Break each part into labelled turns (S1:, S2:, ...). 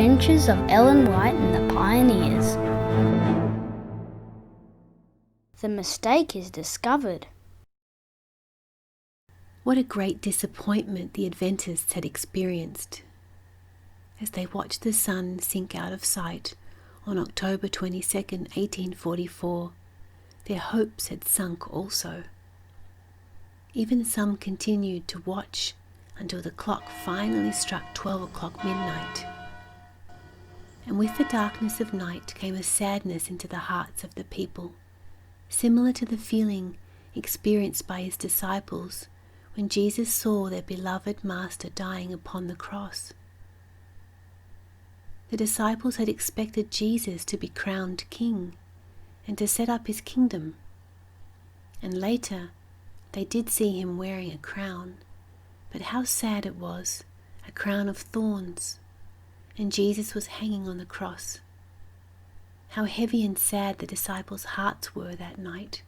S1: Adventures of Ellen White and the Pioneers. The mistake is discovered.
S2: What a great disappointment the Adventists had experienced as they watched the sun sink out of sight on October 22nd, 1844. Their hopes had sunk also. Even some continued to watch until the clock finally struck 12 o'clock midnight. And with the darkness of night came a sadness into the hearts of the people, similar to the feeling experienced by his disciples when Jesus saw their beloved Master dying upon the cross. The disciples had expected Jesus to be crowned king and to set up his kingdom. And later, they did see him wearing a crown, but how sad it was, a crown of thorns, and Jesus was hanging on the cross. How heavy and sad the disciples' hearts were that night,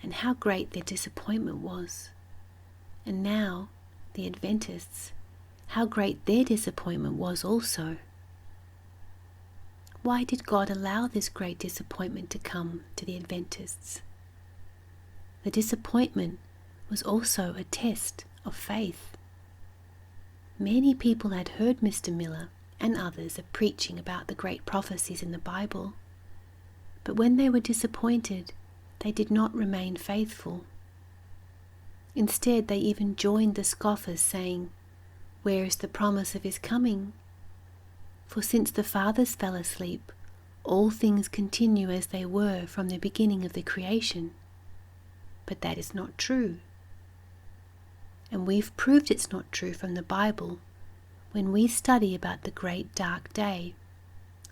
S2: and how great their disappointment was. And now, the Adventists, how great their disappointment was also. Why did God allow this great disappointment to come to the Adventists? The disappointment was also a test of faith. Many people had heard Mr. Miller and others are preaching about the great prophecies in the Bible, but when they were disappointed, they did not remain faithful. Instead, they even joined the scoffers, saying, "Where is the promise of his coming? For since the fathers fell asleep, all things continue as they were from the beginning of the creation." But that is not true. And we've proved it's not true from the Bible when we study about the great dark day,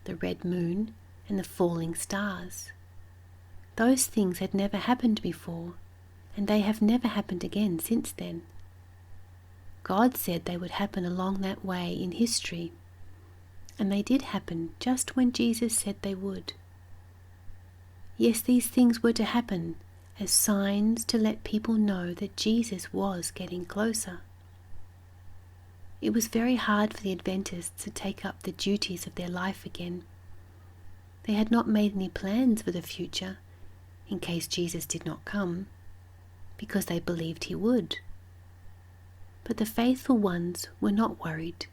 S2: the red moon, and the falling stars. Those things had never happened before, and they have never happened again since then. God said they would happen along that way in history, and they did happen just when Jesus said they would. Yes, these things were to happen as signs to let people know that Jesus was getting closer. It was very hard for the Adventists to take up the duties of their life again. They had not made any plans for the future in case Jesus did not come, because they believed he would. But the faithful ones were not worried.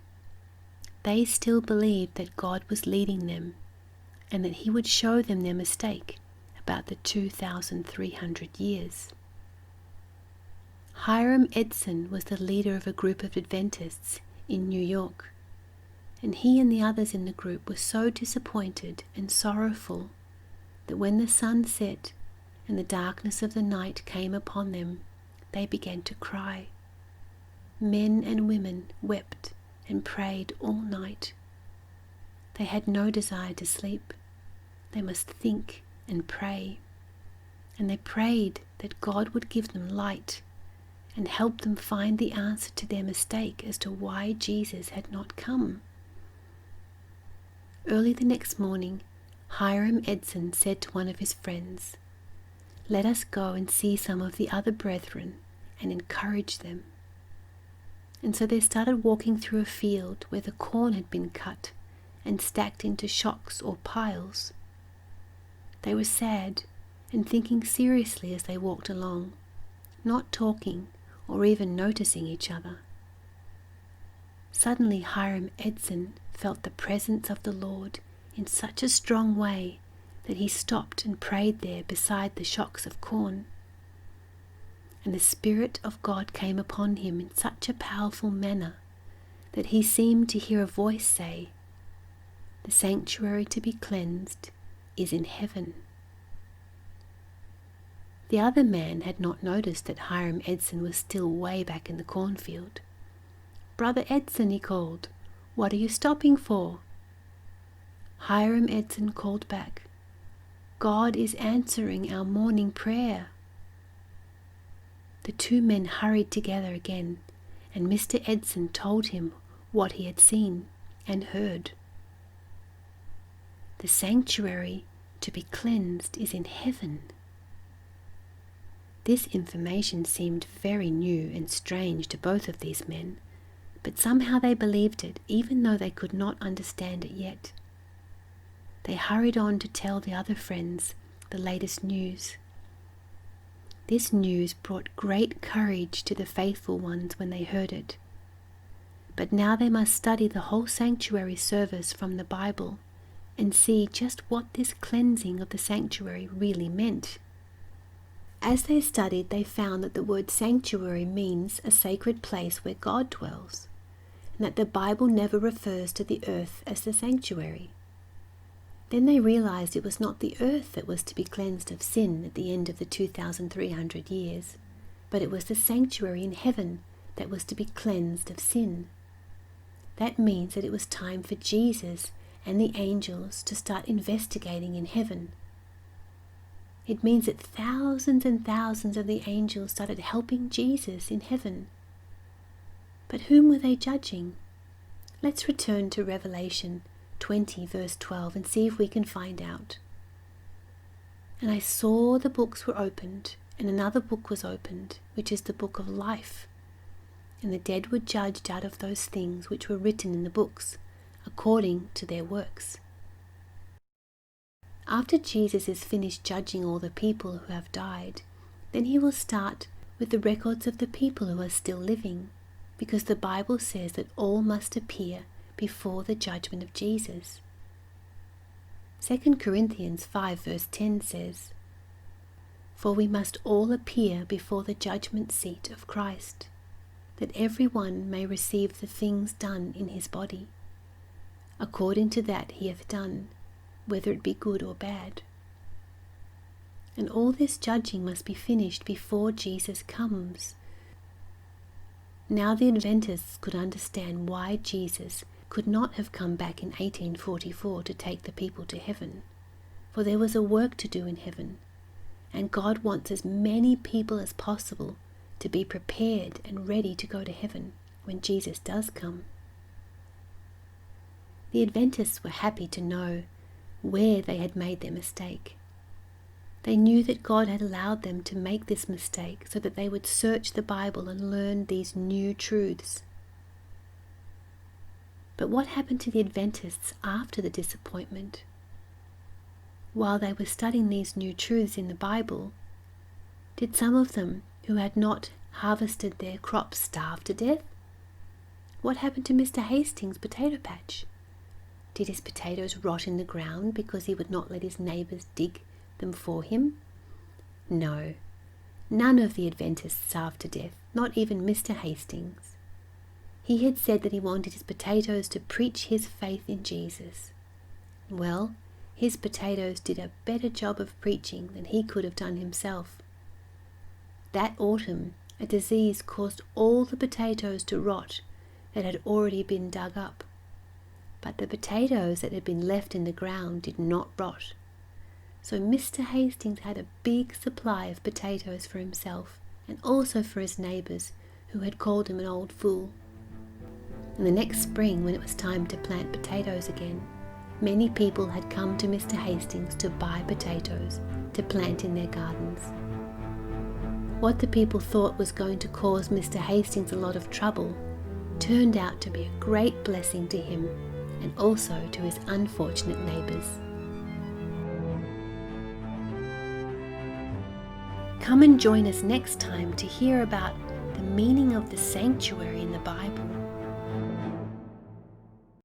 S2: They still believed that God was leading them and that he would show them their mistake about the 2,300 years. Hiram Edson was the leader of a group of Adventists in New York, and he and the others in the group were so disappointed and sorrowful that when the sun set and the darkness of the night came upon them, they began to cry. Men and women wept and prayed all night. They had no desire to sleep. They must think and pray. And they prayed that God would give them light and help them find the answer to their mistake as to why Jesus had not come. Early the next morning, Hiram Edson said to one of his friends, "Let us go and see some of the other brethren and encourage them." And so they started walking through a field where the corn had been cut and stacked into shocks or piles. They were sad and thinking seriously as they walked along, not talking or even noticing each other. Suddenly Hiram Edson felt the presence of the Lord in such a strong way that he stopped and prayed there beside the shocks of corn. And the Spirit of God came upon him in such a powerful manner that he seemed to hear a voice say, "The sanctuary to be cleansed is in heaven." The other man had not noticed that Hiram Edson was still way back in the cornfield. "Brother Edson," he called, "what are you stopping for?" Hiram Edson called back, "God is answering our morning prayer." The two men hurried together again, and Mr. Edson told him what he had seen and heard. "The sanctuary to be cleansed is in heaven." This information seemed very new and strange to both of these men, But somehow they believed it, even though they could not understand it yet. They hurried on to tell the other friends the latest news. This news brought great courage to the faithful ones when they heard it. But now they must study the whole sanctuary service from the Bible and see just what this cleansing of the sanctuary really meant. As they studied, they found that the word sanctuary means a sacred place where God dwells, and that the Bible never refers to the earth as the sanctuary. Then they realized it was not the earth that was to be cleansed of sin at the end of the 2,300 years, but it was the sanctuary in heaven that was to be cleansed of sin. That means that it was time for Jesus and the angels to start investigating in heaven. It means that thousands and thousands of the angels started helping Jesus in heaven. But whom were they judging? Let's return to Revelation 20 verse 12 and see if we can find out. And I saw the books were opened, and another book was opened, which is the book of life. And the dead were judged out of those things which were written in the books, according to their works. After Jesus is finished judging all the people who have died, then he will start with the records of the people who are still living, because the Bible says that all must appear before the judgment of Jesus. 2 Corinthians 5 verse 10 says, "For we must all appear before the judgment seat of Christ, that every one may receive the things done in his body, according to that he hath done, whether it be good or bad." And all this judging must be finished before Jesus comes. Now the Adventists could understand why Jesus could not have come back in 1844 to take the people to heaven, for there was a work to do in heaven, and God wants as many people as possible to be prepared and ready to go to heaven when Jesus does come. The Adventists were happy to know where they had made their mistake. They knew that God had allowed them to make this mistake so that they would search the Bible and learn these new truths. But what happened to the Adventists after the disappointment? While they were studying these new truths in the Bible, did some of them who had not harvested their crops starve to death? What happened to Mr. Hastings' potato patch? Did his potatoes rot in the ground because he would not let his neighbours dig them for him? No, none of the Adventists starved to death, not even Mr. Hastings. He had said that he wanted his potatoes to preach his faith in Jesus. Well, his potatoes did a better job of preaching than he could have done himself. That autumn, a disease caused all the potatoes to rot that had already been dug up. But the potatoes that had been left in the ground did not rot. So Mr. Hastings had a big supply of potatoes for himself and also for his neighbours who had called him an old fool. And the next spring, when it was time to plant potatoes again, many people had come to Mr. Hastings to buy potatoes to plant in their gardens. What the people thought was going to cause Mr. Hastings a lot of trouble turned out to be a great blessing to him and also to his unfortunate neighbours. Come and join us next time to hear about the meaning of the sanctuary in the Bible